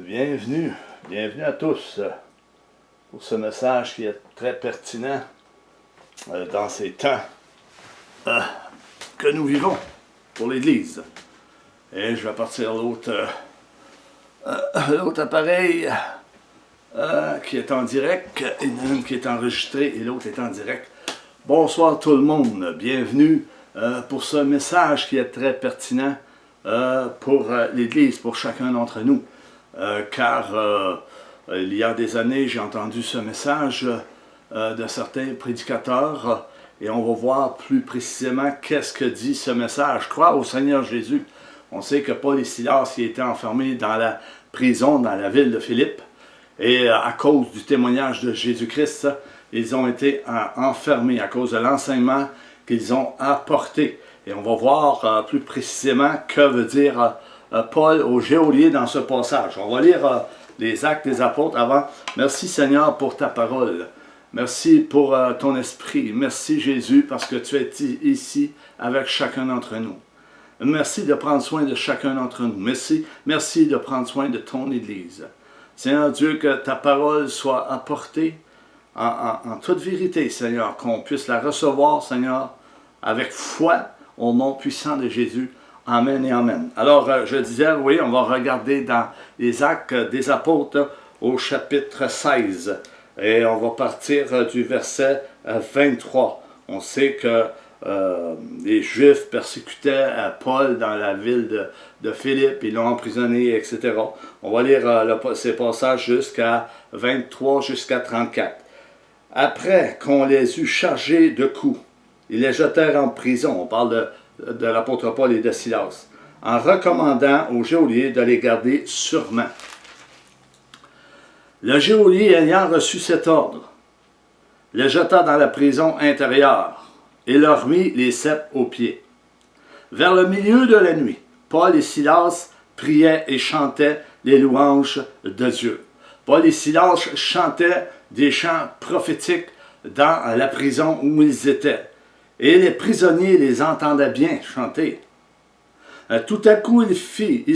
Bienvenue à tous pour ce message qui est très pertinent dans ces temps que nous vivons pour l'Église. Et je vais partir l'autre appareil qui est en direct, et l'un qui est enregistré et l'autre est en direct. Bonsoir tout le monde, bienvenue pour ce message qui est très pertinent pour l'Église, pour chacun d'entre nous. Car il y a des années, j'ai entendu ce message de certains prédicateurs et on va voir plus précisément qu'est-ce que dit ce message. Croire au Seigneur Jésus. On sait que Paul et Silas qui étaient enfermés dans la prison, dans la ville de Philippe, et à cause du témoignage de Jésus-Christ, ils ont été enfermés à cause de l'enseignement qu'ils ont apporté. Et on va voir plus précisément que veut dire Paul au geôlier dans ce passage. On va lire les Actes des Apôtres avant. Merci Seigneur pour ta parole. Merci pour ton esprit. Merci Jésus parce que tu es ici avec chacun d'entre nous. Merci de prendre soin de chacun d'entre nous. Merci de prendre soin de ton Église. Seigneur Dieu, que ta parole soit apportée en toute vérité, Seigneur, qu'on puisse la recevoir, Seigneur, avec foi au nom puissant de Jésus. Amen et Amen. Alors, je disais, oui, on va regarder dans les Actes des Apôtres au chapitre 16. Et on va partir du verset 23. On sait que les Juifs persécutaient Paul dans la ville de Philippe, ils l'ont emprisonné, etc. On va lire ces passages jusqu'à 23, jusqu'à 34. Après qu'on les eut chargés de coups, ils les jetèrent en prison. On parle de l'apôtre Paul et de Silas, en recommandant au geôlier de les garder sûrement. Le geôlier ayant reçu cet ordre, les jeta dans la prison intérieure et leur mit les ceps aux pieds. Vers le milieu de la nuit, Paul et Silas priaient et chantaient les louanges de Dieu. Paul et Silas chantaient des chants prophétiques dans la prison où ils étaient. Et les prisonniers les entendaient bien chanter. Tout à coup, il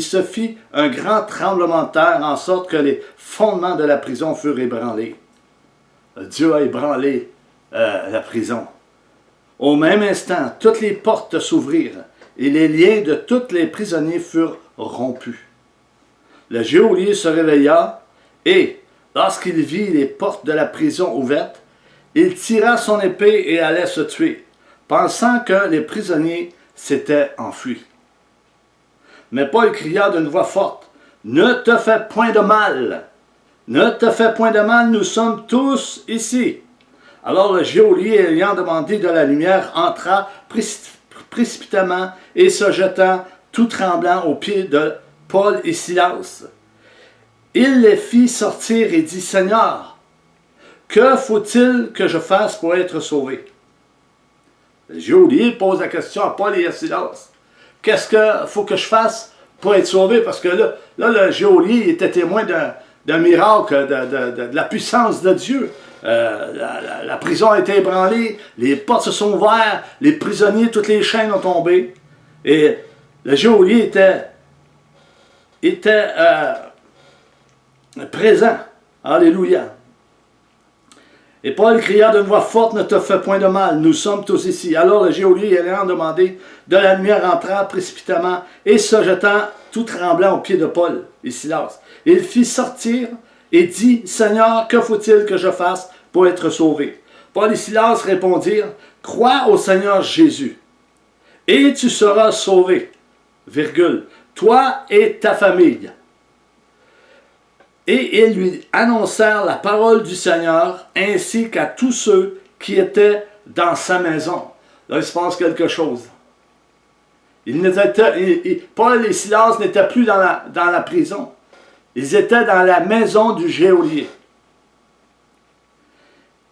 se fit un grand tremblement de terre, en sorte que les fondements de la prison furent ébranlés. Dieu a ébranlé la prison. Au même instant, toutes les portes s'ouvrirent, et les liens de tous les prisonniers furent rompus. Le geôlier se réveilla, et, lorsqu'il vit les portes de la prison ouvertes, il tira son épée et allait se tuer, pensant que les prisonniers s'étaient enfuis. Mais Paul cria d'une voix forte, « Ne te fais point de mal! Ne te fais point de mal, nous sommes tous ici! » Alors le geôlier, ayant demandé de la lumière, entra précipitamment et se jetant tout tremblant aux pieds de Paul et Silas. Il les fit sortir et dit, « Seigneur, que faut-il que je fasse pour être sauvé? » Le geôlier pose la question à Paul et à Silas. Qu'est-ce qu'il faut que je fasse pour être sauvé? Parce que là le geôlier était témoin d'un miracle, de la puissance de Dieu. La prison a été ébranlée, les portes se sont ouvertes, les prisonniers, toutes les chaînes ont tombé. Et le geôlier était présent. Alléluia. Et Paul cria d'une voix forte, « Ne te fais point de mal, nous sommes tous ici. » Alors le geôlier, ayant demandé de la lumière, entra précipitamment et se jetant tout tremblant aux pieds de Paul et Silas. Il fit sortir et dit, « Seigneur, que faut-il que je fasse pour être sauvé? » Paul et Silas répondirent, « Crois au Seigneur Jésus, et tu seras sauvé, virgule, toi et ta famille. » Et ils lui annoncèrent la parole du Seigneur, ainsi qu'à tous ceux qui étaient dans sa maison. Là, il se passe quelque chose. Paul et Silas n'étaient plus dans la prison. Ils étaient dans la maison du geôlier.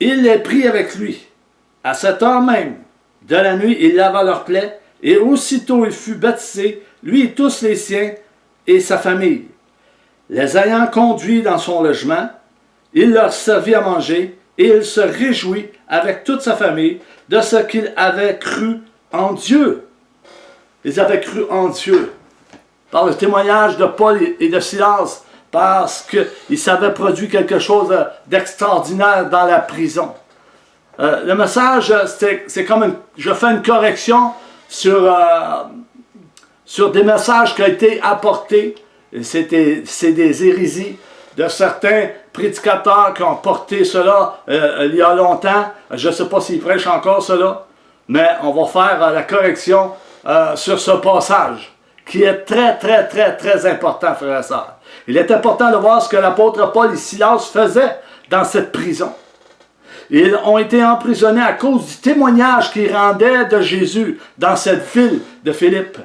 Il les prit avec lui. À cette heure même de la nuit, il lava leurs plaies, et aussitôt il fut baptisé, lui et tous les siens et sa famille. Les ayant conduits dans son logement, il leur servit à manger, et il se réjouit avec toute sa famille de ce qu'il avait cru en Dieu. Ils avaient cru en Dieu. Par le témoignage de Paul et de Silas, parce qu'il s'avait produit quelque chose d'extraordinaire dans la prison. Le message, c'est comme je fais une correction sur des messages qui ont été apportés. C'est des hérésies de certains prédicateurs qui ont porté cela il y a longtemps. Je ne sais pas s'ils prêchent encore cela, mais on va faire la correction sur ce passage qui est très, très, très, très important, frères et sœurs. Il est important de voir ce que l'apôtre Paul et Silas faisaient dans cette prison. Ils ont été emprisonnés à cause du témoignage qu'ils rendaient de Jésus dans cette ville de Philippe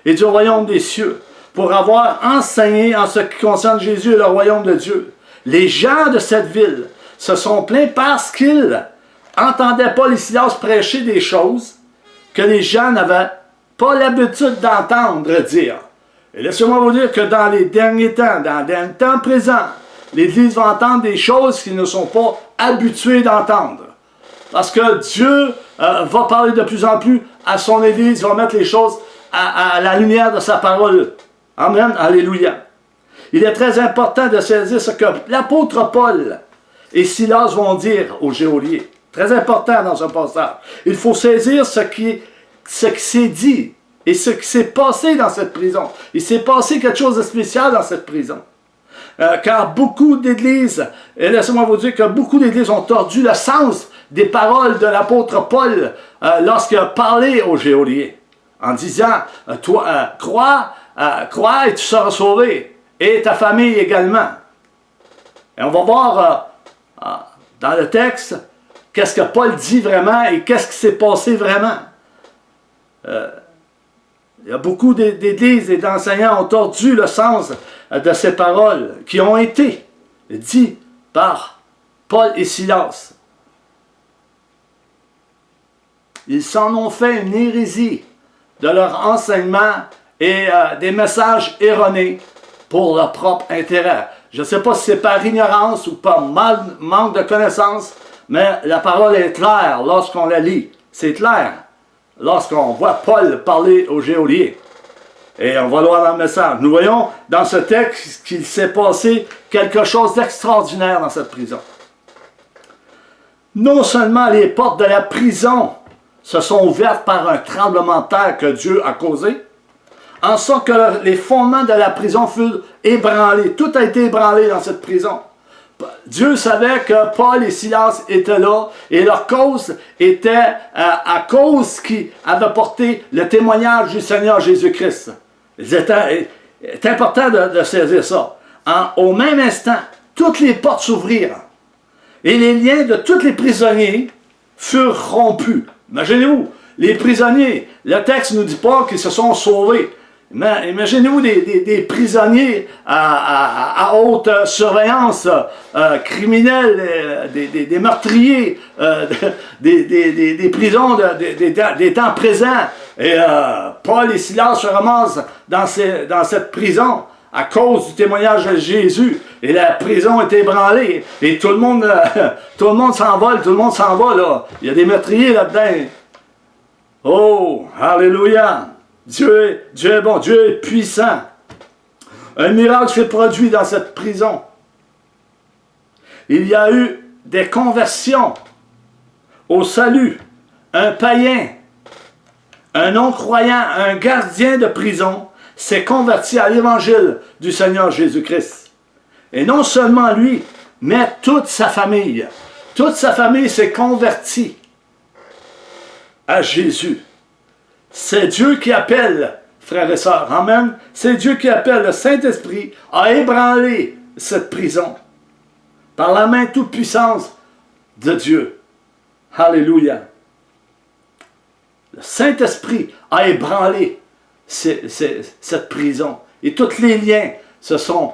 et du royaume des cieux, pour avoir enseigné en ce qui concerne Jésus et le royaume de Dieu. Les gens de cette ville se sont plaints parce qu'ils entendaient Paul et Silas prêcher des choses que les gens n'avaient pas l'habitude d'entendre dire. Et laissez-moi vous dire que dans les derniers temps, dans le temps présent, l'Église va entendre des choses qu'ils ne sont pas habitués d'entendre. Parce que Dieu va parler de plus en plus à son Église, va mettre les choses à la lumière de sa parole. Amen, alléluia. Il est très important de saisir ce que l'apôtre Paul et Silas vont dire aux geôliers. Très important dans ce passage. Il faut saisir ce qui s'est dit et ce qui s'est passé dans cette prison. Il s'est passé quelque chose de spécial dans cette prison. Car beaucoup d'églises, et laissez-moi vous dire que beaucoup d'églises ont tordu le sens des paroles de l'apôtre Paul lorsqu'il a parlé aux geôliers, en disant, toi, crois et tu seras sauvé, et ta famille également. Et on va voir dans le texte qu'est-ce que Paul dit vraiment et qu'est-ce qui s'est passé vraiment. Il y a beaucoup d'églises et d'enseignants qui ont tordu le sens de ces paroles qui ont été dites par Paul et Silas. Ils s'en ont fait une hérésie de leur enseignement et des messages erronés pour leur propre intérêt. Je ne sais pas si c'est par ignorance ou par manque de connaissance, mais la parole est claire lorsqu'on la lit. C'est clair lorsqu'on voit Paul parler aux geôliers. Et on va le voir dans le message. Nous voyons dans ce texte qu'il s'est passé quelque chose d'extraordinaire dans cette prison. Non seulement les portes de la prison se sont ouvertes par un tremblement de terre que Dieu a causé, en sorte que les fondements de la prison furent ébranlés. Tout a été ébranlé dans cette prison. Dieu savait que Paul et Silas étaient là et leur cause était à cause qui avait porté le témoignage du Seigneur Jésus-Christ. C'est important de saisir ça. Au même instant, toutes les portes s'ouvrirent et les liens de tous les prisonniers furent rompus. Imaginez-vous, les prisonniers, le texte ne nous dit pas qu'ils se sont sauvés. Mais imaginez-vous des prisonniers à haute surveillance criminelle, des meurtriers, des prisons des temps présents. Et Paul et Silas se ramassent dans cette prison à cause du témoignage de Jésus. Et la prison est ébranlée. Et tout le monde s'envole, tout le monde s'en va là. Il y a des meurtriers là-dedans. Oh, alléluia! Dieu est bon, Dieu est puissant. Un miracle s'est produit dans cette prison. Il y a eu des conversions au salut. Un païen, un non-croyant, un gardien de prison s'est converti à l'évangile du Seigneur Jésus-Christ. Et non seulement lui, mais toute sa famille. Toute sa famille s'est convertie à Jésus. C'est Dieu qui appelle, frères et sœurs. Amen. C'est Dieu qui appelle. Le Saint-Esprit à ébranler cette prison par la main toute puissance de Dieu. Alléluia. Le Saint-Esprit a ébranlé cette prison. Et tous les liens se sont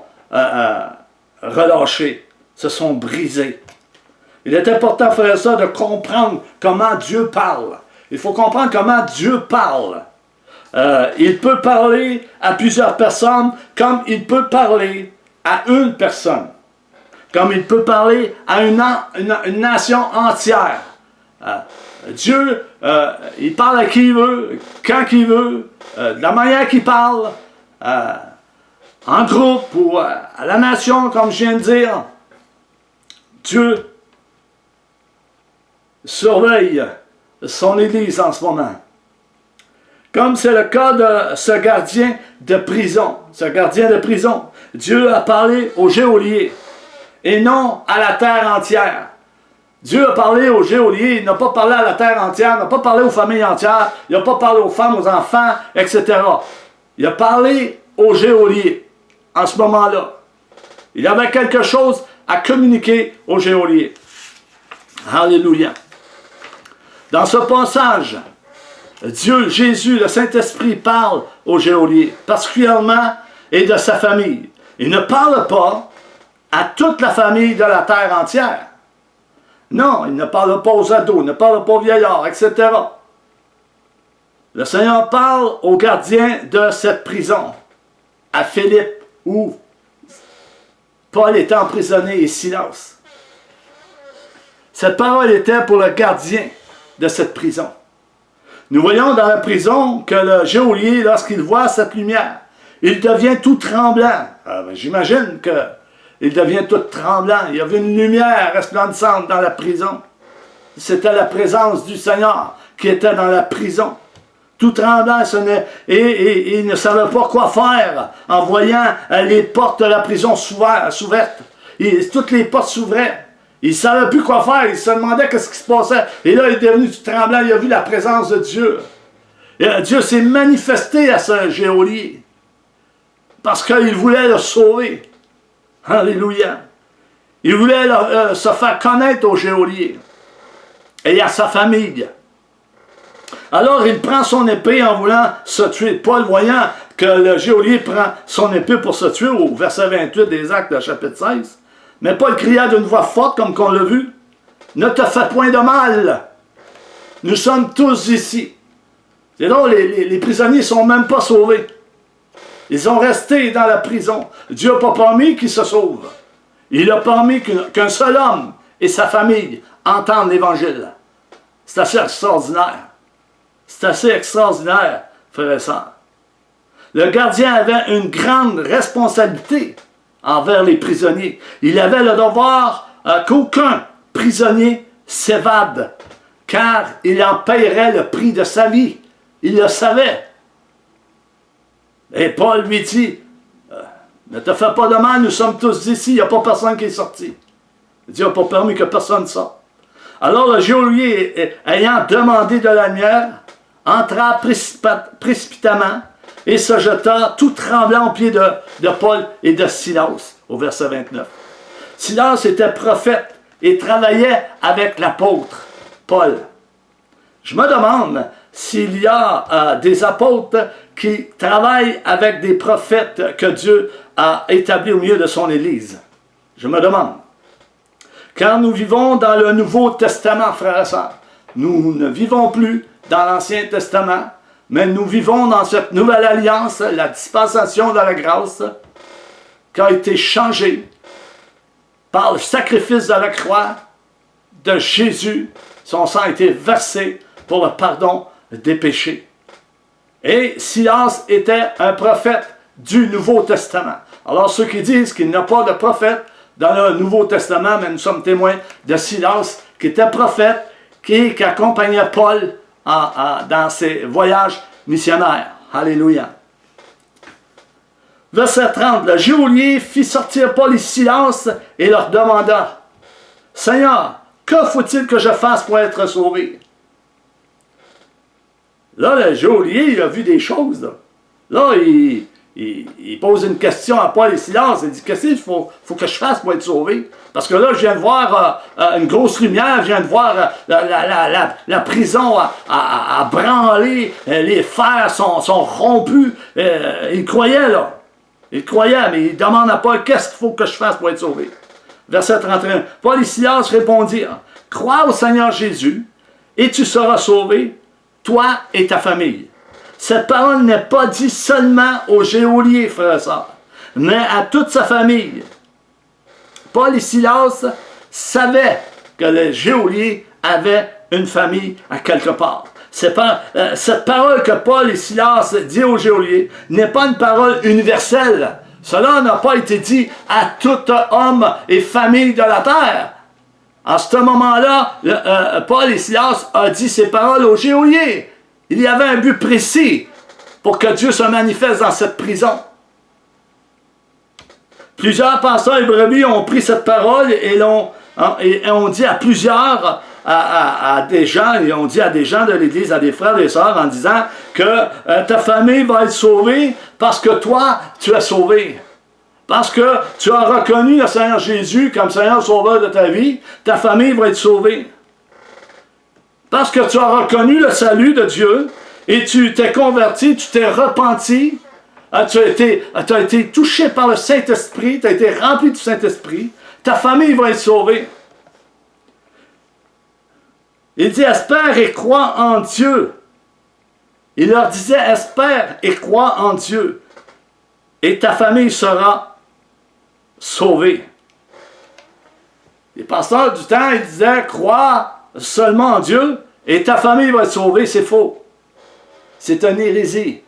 relâchés, se sont brisés. Il est important, frères et sœurs, de comprendre comment Dieu parle. Il faut comprendre comment Dieu parle. Il peut parler à plusieurs personnes comme il peut parler à une personne. Comme il peut parler à une nation entière. Dieu, il parle à qui il veut, quand il veut, de la manière qu'il parle. en groupe ou à la nation, comme je viens de dire, Dieu surveille son Église en ce moment. Comme c'est le cas de ce gardien de prison. Ce gardien de prison, Dieu a parlé au geôlier et non à la terre entière. Dieu a parlé au geôlier, il n'a pas parlé à la terre entière, il n'a pas parlé aux familles entières, il n'a pas parlé aux femmes, aux enfants, etc. Il a parlé au geôlier en ce moment-là. Il avait quelque chose à communiquer au geôlier. Alléluia. Dans ce passage, Dieu, Jésus, le Saint-Esprit parle au geôlier, particulièrement, et de sa famille. Il ne parle pas à toute la famille de la terre entière. Non, il ne parle pas aux ados, il ne parle pas aux vieillards, etc. Le Seigneur parle au gardien de cette prison, à Philippe, où Paul était emprisonné et Silas. Cette parole était pour le gardien de cette prison. Nous voyons dans la prison que le geôlier, lorsqu'il voit cette lumière, il devient tout tremblant. J'imagine qu'il devient tout tremblant. Il y avait une lumière resplendissante dans la prison. C'était la présence du Seigneur qui était dans la prison. Tout tremblant, et il ne savait pas quoi faire en voyant les portes de la prison s'ouvertes. Toutes les portes s'ouvraient. Il ne savait plus quoi faire, il se demandait qu'est-ce qui se passait. Et là, il est devenu tout tremblant, il a vu la présence de Dieu. Et Dieu s'est manifesté à ce geôlier. Parce qu'il voulait le sauver. Alléluia. Il voulait se faire connaître au geôlier. Et à sa famille. Alors il prend son épée en voulant se tuer. Paul, voyant que le geôlier prend son épée pour se tuer, au verset 28 des Actes, chapitre 16, mais Paul cria d'une voix forte, comme qu'on l'a vu, « Ne te fais point de mal, nous sommes tous ici. » C'est drôle, les prisonniers ne sont même pas sauvés. Ils ont resté dans la prison. Dieu n'a pas permis qu'ils se sauvent. Il a permis qu'un seul homme et sa famille entendent l'Évangile. C'est assez extraordinaire. C'est assez extraordinaire, frères et sœurs. Le gardien avait une grande responsabilité envers les prisonniers. Il avait le devoir qu'aucun prisonnier s'évade, car il en paierait le prix de sa vie. Il le savait. Et Paul lui dit, ne te fais pas de mal, nous sommes tous ici, il n'y a pas personne qui est sorti. Dieu n'a pas permis que personne sorte. Alors le geôlier, ayant demandé de la lumière, entra précipitamment et se jeta tout tremblant aux pieds de Paul et de Silas, au verset 29. Silas était prophète et travaillait avec l'apôtre Paul. Je me demande s'il y a des apôtres qui travaillent avec des prophètes que Dieu a établis au milieu de son Église. Je me demande. Car nous vivons dans le Nouveau Testament, frères et sœurs. Nous ne vivons plus dans l'Ancien Testament, mais nous vivons dans cette nouvelle alliance, la dispensation de la grâce, qui a été changée par le sacrifice de la croix de Jésus. Son sang a été versé pour le pardon des péchés. Et Silas était un prophète du Nouveau Testament. Alors ceux qui disent qu'il n'y a pas de prophète dans le Nouveau Testament, mais nous sommes témoins de Silas, qui était prophète, qui accompagnait Paul dans ses voyages missionnaires. Alléluia. Verset 30. Le geôlier fit sortir Paul et Silas et leur demanda, « Seigneur, que faut-il que je fasse pour être sauvé? » Là, le geôlier, il a vu des choses. Là, il pose une question à Paul et Silas. Il dit, qu'est-ce qu'il faut que je fasse pour être sauvé? Parce que là, je viens de voir une grosse lumière, je viens de voir la prison à branler, les fers sont rompus. Il croyait, là. Il croyait, mais il demande à Paul, qu'est-ce qu'il faut que je fasse pour être sauvé? Verset 31. Paul et Silas répondirent, crois au Seigneur Jésus, et tu seras sauvé, toi et ta famille. Cette parole n'est pas dite seulement au geôlier, frère et sœur, mais à toute sa famille. Paul et Silas savaient que le geôlier avait une famille à quelque part. Cette parole que Paul et Silas disent au geôlier n'est pas une parole universelle Cela n'a pas été dit à tout homme et famille de la terre. À ce moment-là, Paul et Silas ont dit ces paroles aux geôliers. Il y avait un but précis pour que Dieu se manifeste dans cette prison. Plusieurs pasteurs et brebis ont pris cette parole et ont dit à plusieurs, à des gens, et on dit à des gens de l'Église, à des frères et sœurs, en disant que ta famille va être sauvée parce que toi, tu es sauvé. Parce que tu as reconnu le Seigneur Jésus comme Seigneur Sauveur de ta vie, ta famille va être sauvée. Parce que tu as reconnu le salut de Dieu et tu t'es converti, tu t'es repenti, tu as été touché par le Saint-Esprit, tu as été rempli du Saint-Esprit, ta famille va être sauvée. Il dit, espère et crois en Dieu. Il leur disait, espère et crois en Dieu. Et ta famille sera sauvée. Les pasteurs du temps, ils disaient, crois seulement en Dieu et ta famille va être sauvée. C'est faux. C'est une hérésie.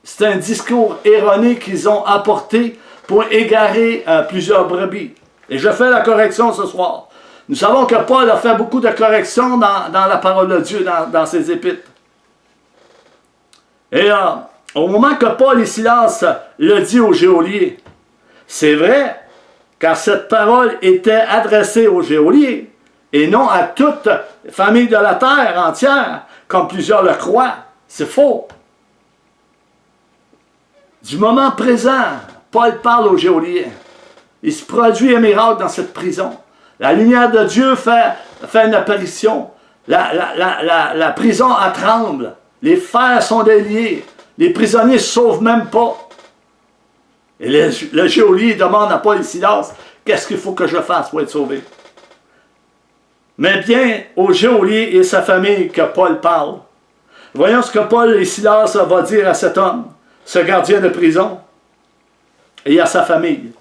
C'est un discours erroné qu'ils ont apporté pour égarer plusieurs brebis. Et je fais la correction ce soir. Nous savons que Paul a fait beaucoup de corrections dans la parole de Dieu, dans ses épîtres. Et au moment que Paul et Silas le dit aux geôliers, c'est vrai, car cette parole était adressée aux geôliers, et non à toute famille de la terre entière, comme plusieurs le croient. C'est faux. Du moment présent, Paul parle aux geôliers. Il se produit un miracle dans cette prison. La lumière de Dieu fait une apparition. La prison tremble. Les fers sont déliés. Les prisonniers ne se sauvent même pas. Et le geôlier demande à Paul et Silas, qu'est-ce qu'il faut que je fasse pour être sauvé? Mais bien au geôlier et sa famille que Paul parle. Voyons ce que Paul et Silas vont dire à cet homme, ce gardien de prison, et à sa famille.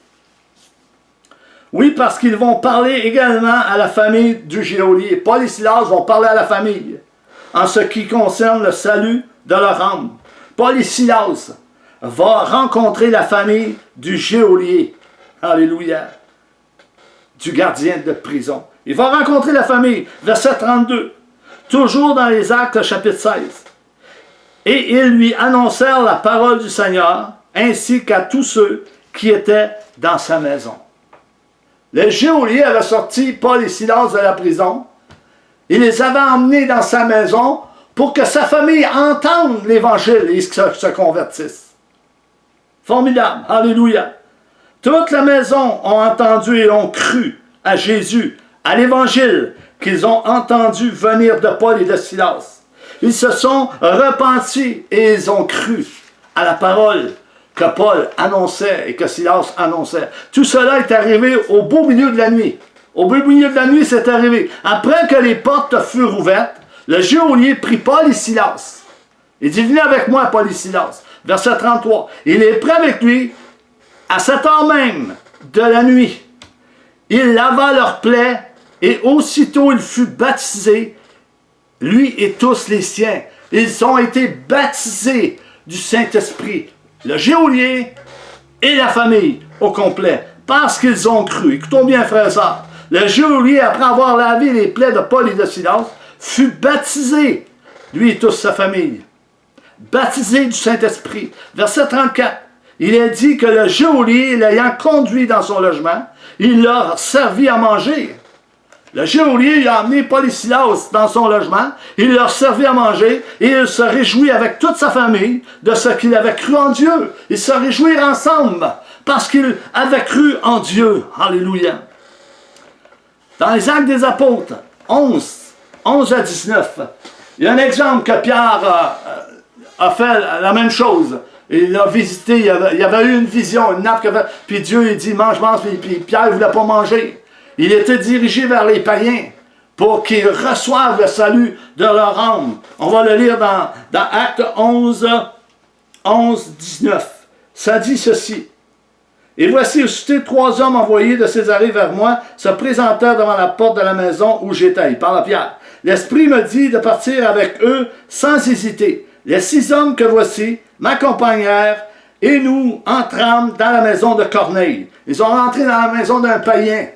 Oui, parce qu'ils vont parler également à la famille du geôlier. Paul et Silas vont parler à la famille en ce qui concerne le salut de leur âme. Paul et Silas vont rencontrer la famille du geôlier. Alléluia. Du gardien de prison. Il va rencontrer la famille. Verset 32. Toujours dans les Actes, chapitre 16. Et ils lui annoncèrent la parole du Seigneur, ainsi qu'à tous ceux qui étaient dans sa maison. Le geôlier avait sorti Paul et Silas de la prison. Il les avait emmenés dans sa maison pour que sa famille entende l'Évangile et se convertisse. Formidable. Alléluia. Toute la maison ont entendu et ont cru à Jésus, à l'Évangile qu'ils ont entendu venir de Paul et de Silas. Ils se sont repentis et ils ont cru à la parole que Paul annonçait et que Silas annonçait. Tout cela est arrivé au beau milieu de la nuit. Au beau milieu de la nuit, c'est arrivé. Après que les portes furent ouvertes, le geôlier prit Paul et Silas. Il dit, venez avec moi, Paul et Silas. Verset 33. Il est prêt avec lui à cette heure même de la nuit. Il lava leurs plaies et aussitôt il fut baptisé, lui et tous les siens. Ils ont été baptisés du Saint-Esprit. Le geôlier et la famille au complet, parce qu'ils ont cru. Écoutons bien, frères et sœurs. Le geôlier, après avoir lavé les plaies de Paul et de Silas, fut baptisé, lui et toute sa famille. Baptisé du Saint-Esprit. Verset 34. Il est dit que le geôlier, l'ayant conduit dans son logement, il leur servit à manger. Le geôlier il a amené Paul et Silas dans son logement, il leur servit à manger et il se réjouit avec toute sa famille de ce qu'il avait cru en Dieu. Ils se réjouirent ensemble parce qu'ils avaient cru en Dieu. Alléluia. Dans les Actes des Apôtres, 11 à 19, il y a un exemple que Pierre a fait la même chose. Il a visité, il y avait eu une vision, une nappe, puis Dieu il dit mange, puis Pierre ne voulait pas manger. Il était dirigé vers les païens pour qu'ils reçoivent le salut de leur âme. On va le lire dans Actes 11, 19. Ça dit ceci. Et voici aussitôt 3 hommes envoyés de Césarée vers moi se présentèrent devant la porte de la maison où j'étais. Il parle à Pierre. L'Esprit me dit de partir avec eux sans hésiter. Les 6 hommes que voici m'accompagnèrent et nous entrâmes dans la maison de Corneille. Ils ont rentré dans la maison d'un païen.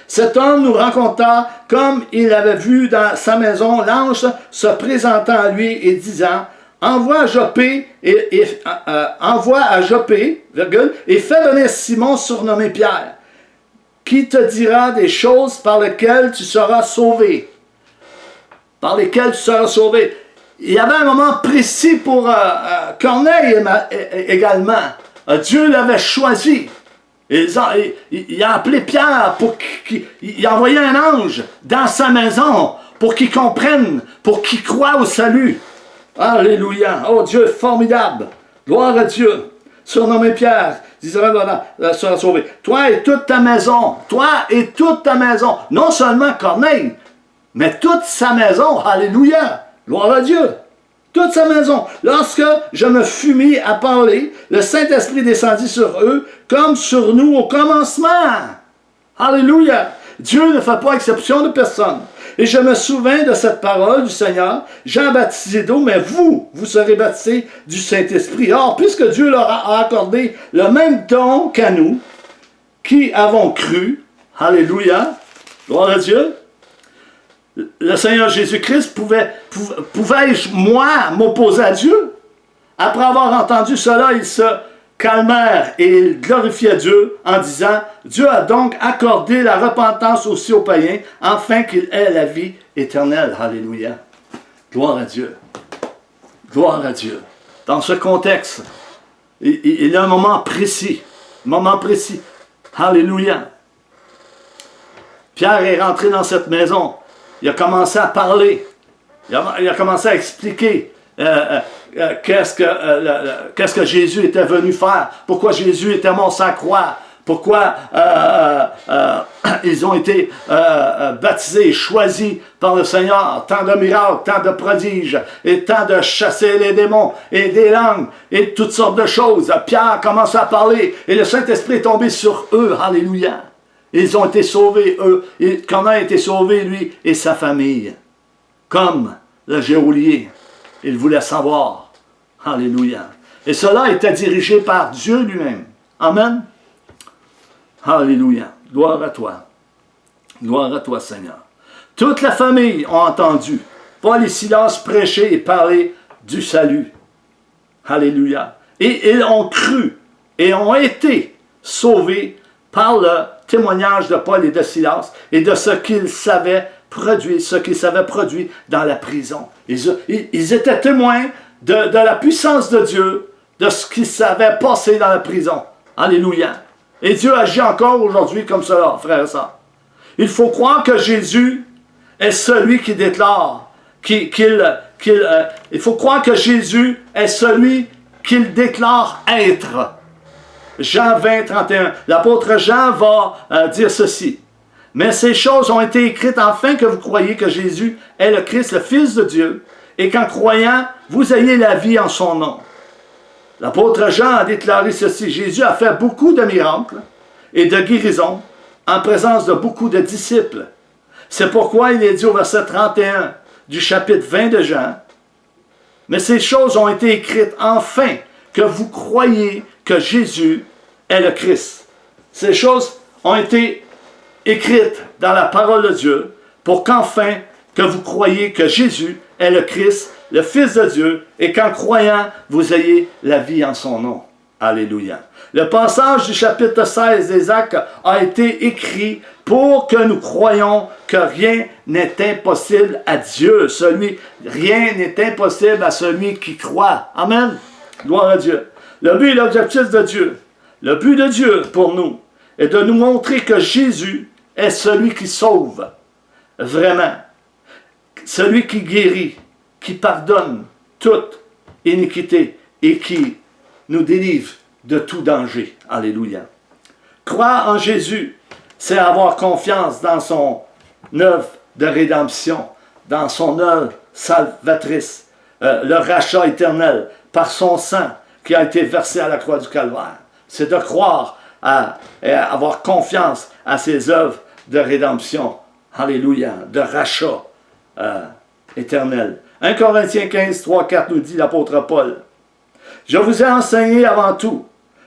Cet homme nous raconta comme il avait vu dans sa maison l'ange se présentant à lui et disant, envoie à Joppé, virgule, et fais venir Simon surnommé Pierre, qui te dira des choses par lesquelles tu seras sauvé. Par lesquelles tu seras sauvé. Il y avait un moment précis pour Corneille également. Dieu l'avait choisi. Il a appelé Pierre pour il a envoyé un ange dans sa maison pour qu'il comprenne, pour qu'il croie au salut. Alléluia. Oh Dieu, formidable. Gloire à Dieu. Surnommé Pierre, d'Israël sera sauvé. Toi et toute ta maison. Toi et toute ta maison. Non seulement Corneille, mais toute sa maison. Alléluia. Gloire à Dieu. Toute sa maison. Lorsque je me fus mis à parler, le Saint-Esprit descendit sur eux comme sur nous au commencement. Alléluia. Dieu ne fait pas exception de personne. Et je me souvins de cette parole du Seigneur, Jean baptisé d'eau, mais vous serez baptisés du Saint-Esprit. Or, puisque Dieu leur a accordé le même don qu'à nous, qui avons cru, alléluia, gloire à Dieu, le Seigneur Jésus-Christ pouvais-je, moi, m'opposer à Dieu? Après avoir entendu cela, ils se calmèrent et ils glorifiaient Dieu en disant, Dieu a donc accordé la repentance aussi aux païens, afin qu'ils aient la vie éternelle. Alléluia. Gloire à Dieu. Gloire à Dieu. Dans ce contexte, il y a un moment précis. Moment précis. Alléluia. Pierre est rentré dans cette maison. Il a commencé à parler. Il a commencé à expliquer qu'est-ce que Jésus était venu faire. Pourquoi Jésus était mort sans croix. Pourquoi ils ont été baptisés et choisis par le Seigneur. Tant de miracles, tant de prodiges, et tant de chasser les démons, et des langues, et toutes sortes de choses. Pierre commence à parler, et le Saint-Esprit est tombé sur eux. Alléluia. Ils ont été sauvés, eux. Corneille a été sauvé, lui, et sa famille. Comme le geôlier. Il voulait savoir. Alléluia. Et cela était dirigé par Dieu lui-même. Amen. Alléluia. Gloire à toi. Gloire à toi, Seigneur. Toute la famille a entendu Paul et Silas prêcher et parler du salut. Alléluia. Et ils ont cru et ont été sauvés par le témoignage de Paul et de Silas et de ce qu'ils savaient produit, dans la prison. Ils étaient témoins de la puissance de Dieu, de ce qu'ils savaient passer dans la prison. Alléluia. Et Dieu agit encore aujourd'hui comme cela, frères et sœurs. Il faut croire que Jésus est celui qui déclare, il faut croire que Jésus est celui qu'il déclare être. Jean 20, 31. L'apôtre Jean va dire ceci. Mais ces choses ont été écrites afin que vous croyiez que Jésus est le Christ, le Fils de Dieu, et qu'en croyant, vous ayez la vie en son nom. L'apôtre Jean a déclaré ceci. Jésus a fait beaucoup de miracles et de guérisons en présence de beaucoup de disciples. C'est pourquoi il est dit au verset 31 du chapitre 20 de Jean, « Mais ces choses ont été écrites afin que vous croyiez que Jésus est le Christ. » Ces choses ont été écrites dans la parole de Dieu pour qu'enfin que vous croyiez que Jésus est le Christ, le Fils de Dieu, et qu'en croyant, vous ayez la vie en son nom. Alléluia. Le passage du chapitre 16 des Actes a été écrit pour que nous croyions que rien n'est impossible à Dieu. Rien n'est impossible à celui qui croit. Amen. Gloire à Dieu. Le but et l'objectif de Dieu, le but de Dieu pour nous, est de nous montrer que Jésus est celui qui sauve. Vraiment. Celui qui guérit, qui pardonne toute iniquité et qui nous délivre de tout danger. Alléluia. Croire en Jésus, c'est avoir confiance dans son œuvre de rédemption, dans son œuvre salvatrice, le rachat éternel par son sang qui a été versé à la croix du Calvaire. C'est de croire et avoir confiance à ses œuvres de rédemption. Alléluia. De rachat éternel. 1 Corinthiens 15, 3, 4 nous dit l'apôtre Paul. Je vous ai enseigné avant tout,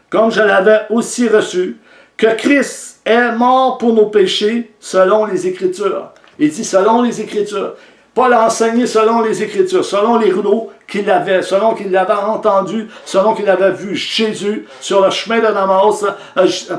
comme je l'avais aussi reçu, que Christ est mort pour nos péchés selon les Écritures. Il dit selon les Écritures. Paul a enseigné selon les Écritures, selon les rouleaux qu'il avait, selon qu'il l'avait entendu, selon qu'il avait vu Jésus sur le chemin de Damas.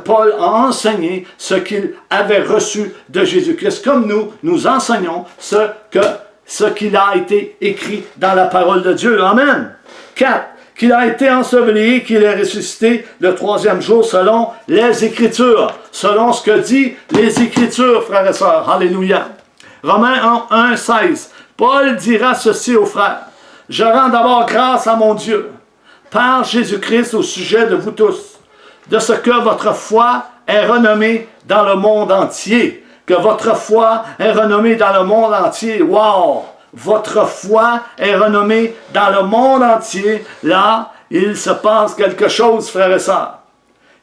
Paul a enseigné ce qu'il avait reçu de Jésus-Christ. Comme nous enseignons ce qu'il a été écrit dans la parole de Dieu. Amen. 4. Qu'il a été enseveli, qu'il est ressuscité le 3e jour selon les Écritures. Selon ce que dit les Écritures, frères et sœurs. Alléluia. Romains 1, 16. Paul dira ceci aux frères. Je rends d'abord grâce à mon Dieu, par Jésus-Christ au sujet de vous tous, de ce que votre foi est renommée dans le monde entier. Que votre foi est renommée dans le monde entier. Wow! Votre foi est renommée dans le monde entier. Là, il se passe quelque chose, frères et sœurs.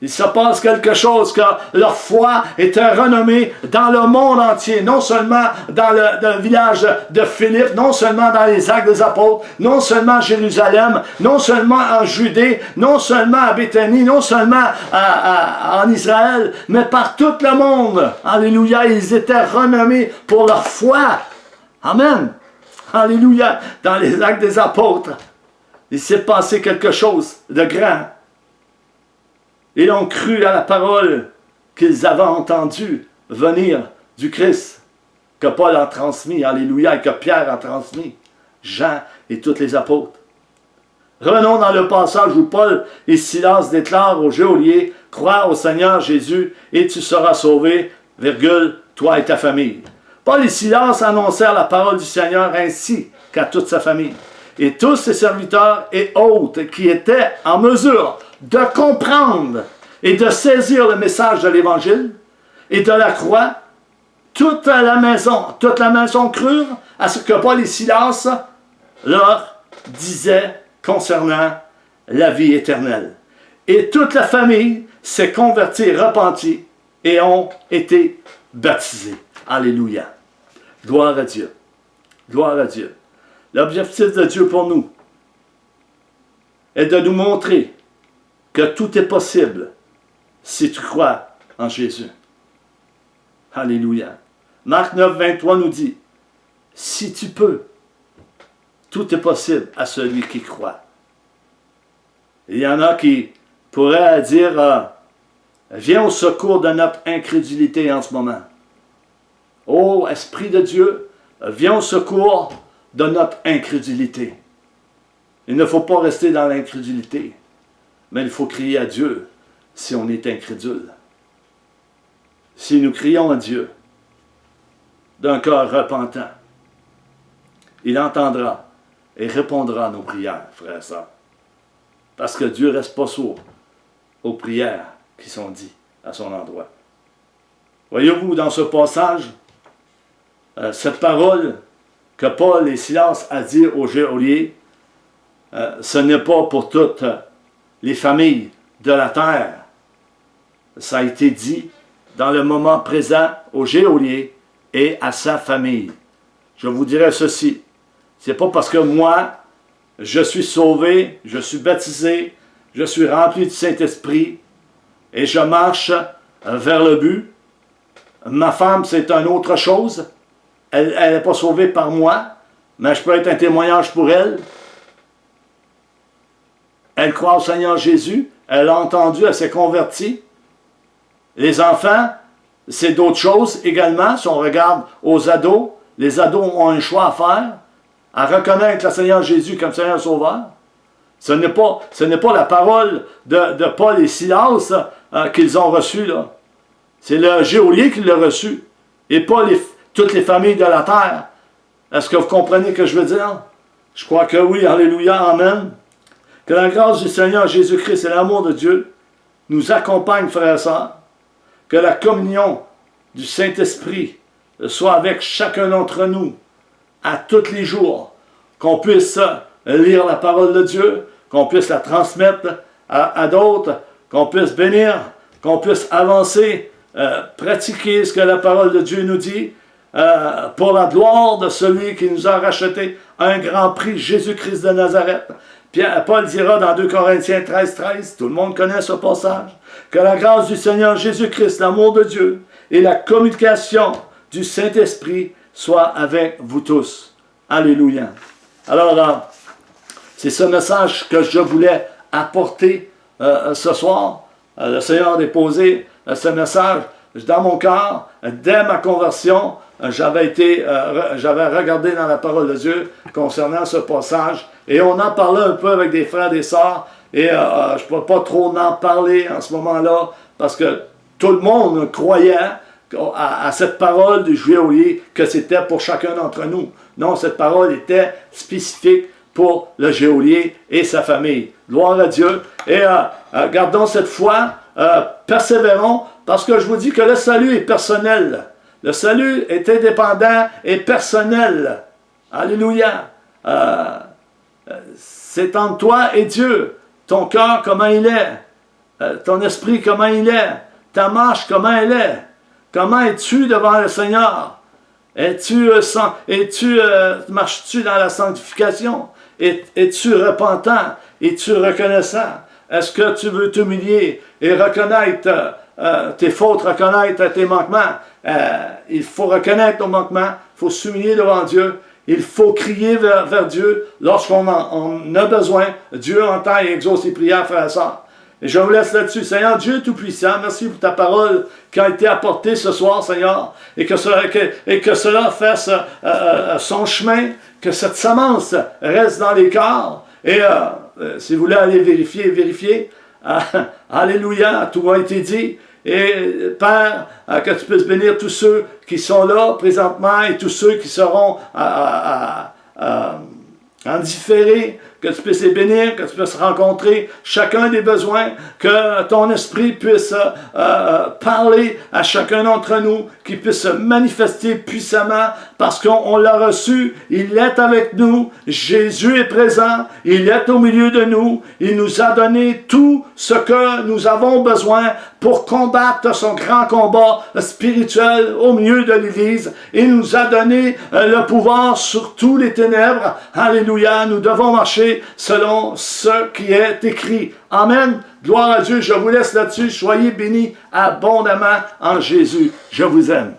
Il se passe quelque chose, que leur foi était renommée dans le monde entier, non seulement dans le village de Philippe, non seulement dans les Actes des Apôtres, non seulement à Jérusalem, non seulement en Judée, non seulement à Béthanie, non seulement en Israël, mais par tout le monde. Alléluia, ils étaient renommés pour leur foi. Amen. Alléluia. Dans les Actes des Apôtres, il s'est passé quelque chose de grand. Ils ont cru à la parole qu'ils avaient entendue venir du Christ, que Paul a transmis, alléluia, et que Pierre a transmis, Jean et tous les apôtres. Revenons dans le passage où Paul et Silas déclarent aux geôliers, « Crois au Seigneur Jésus et tu seras sauvé, virgule, toi et ta famille. » Paul et Silas annoncèrent la parole du Seigneur ainsi qu'à toute sa famille. Et tous ses serviteurs et hôtes qui étaient en mesure de comprendre et de saisir le message de l'Évangile et de la croix, toute la maison crurent à ce que Paul et Silas leur disaient concernant la vie éternelle. Et toute la famille s'est convertie, repentie et ont été baptisés. Alléluia. Gloire à Dieu. Gloire à Dieu. L'objectif de Dieu pour nous est de nous montrer que tout est possible si tu crois en Jésus. Alléluia. Marc 9, 23 nous dit, si tu peux, tout est possible à celui qui croit. Il y en a qui pourraient dire, viens au secours de notre incrédulité en ce moment. Ô Esprit de Dieu, viens au secours de notre incrédulité. Il ne faut pas rester dans l'incrédulité, mais il faut crier à Dieu si on est incrédule. Si nous crions à Dieu d'un cœur repentant, il entendra et répondra à nos prières, frères et sœurs. Parce que Dieu ne reste pas sourd aux prières qui sont dites à son endroit. Voyez-vous dans ce passage, cette parole que Paul et Silas a dit aux geôliers, ce n'est pas pour toutes les familles de la terre. Ça a été dit dans le moment présent au geôlier et à sa famille. Je vous dirai ceci, c'est pas parce que moi, je suis sauvé, je suis baptisé, je suis rempli du Saint-Esprit et je marche vers le but. Ma femme, c'est une autre chose. Elle n'est pas sauvée par moi, mais je peux être un témoignage pour elle. Elle croit au Seigneur Jésus, elle a entendu, elle s'est convertie. Les enfants, c'est d'autres choses également. Si on regarde aux ados, les ados ont un choix à faire, à reconnaître le Seigneur Jésus comme Seigneur Sauveur. Ce n'est pas la parole de Paul et Silas qu'ils ont reçue là. C'est le geôlier qui l'a reçu, et pas toutes les familles de la terre. Est-ce que vous comprenez ce que je veux dire? Je crois que oui, alléluia, amen. Que la grâce du Seigneur Jésus-Christ et l'amour de Dieu nous accompagnent, frères et sœurs. Que la communion du Saint-Esprit soit avec chacun d'entre nous à tous les jours. Qu'on puisse lire la parole de Dieu, qu'on puisse la transmettre à d'autres, qu'on puisse bénir, qu'on puisse avancer, pratiquer ce que la parole de Dieu nous dit, pour la gloire de celui qui nous a racheté un grand prix, Jésus-Christ de Nazareth. Paul dira dans 2 Corinthiens 13, 13, tout le monde connaît ce passage, que la grâce du Seigneur Jésus-Christ, l'amour de Dieu et la communication du Saint-Esprit soient avec vous tous. Alléluia. Alors, c'est ce message que je voulais apporter ce soir. Le Seigneur a déposé ce message dans mon cœur. Dès ma conversion, j'avais regardé dans la parole de Dieu concernant ce passage. Et on en parlait un peu avec des frères et des sœurs. Et je ne peux pas trop en parler en ce moment-là parce que tout le monde croyait à cette parole du geôlier que c'était pour chacun d'entre nous. Non, cette parole était spécifique pour le geôlier et sa famille. Gloire à Dieu. Et gardons cette foi, persévérons, parce que je vous dis que le salut est personnel. Le salut est indépendant et personnel. Alléluia. C'est entre toi et Dieu. Ton cœur, comment il est. Ton esprit, comment il est. Ta marche, comment elle est. Comment es-tu devant le Seigneur? Marches-tu dans la sanctification? Es-tu repentant? Es-tu reconnaissant? Est-ce que tu veux t'humilier et reconnaître tes fautes, reconnaître tes manquements? Il faut reconnaître nos manquements, il faut s'humilier devant Dieu, il faut crier vers Dieu lorsqu'on en a besoin. Dieu entend et exauce les prières, frères et sœurs. Et je vous laisse là-dessus. Seigneur Dieu Tout-Puissant, merci pour ta parole qui a été apportée ce soir, Seigneur, et que cela fasse son chemin, que cette semence reste dans les cœurs. Et si vous voulez aller vérifier. Alléluia, tout a été dit. Et Père, que tu puisses bénir tous ceux qui sont là présentement et tous ceux qui seront en différé, que tu puisses les bénir, que tu puisses rencontrer chacun des besoins, que ton esprit puisse parler à chacun d'entre nous, qu'il puisse se manifester puissamment, parce qu'on l'a reçu, il est avec nous, Jésus est présent, il est au milieu de nous, il nous a donné tout ce que nous avons besoin pour combattre son grand combat spirituel au milieu de l'Église. Il nous a donné le pouvoir sur tous les ténèbres. Alléluia, nous devons marcher selon ce qui est écrit. Amen. Gloire à Dieu. Je vous laisse là-dessus. Soyez bénis abondamment en Jésus. Je vous aime.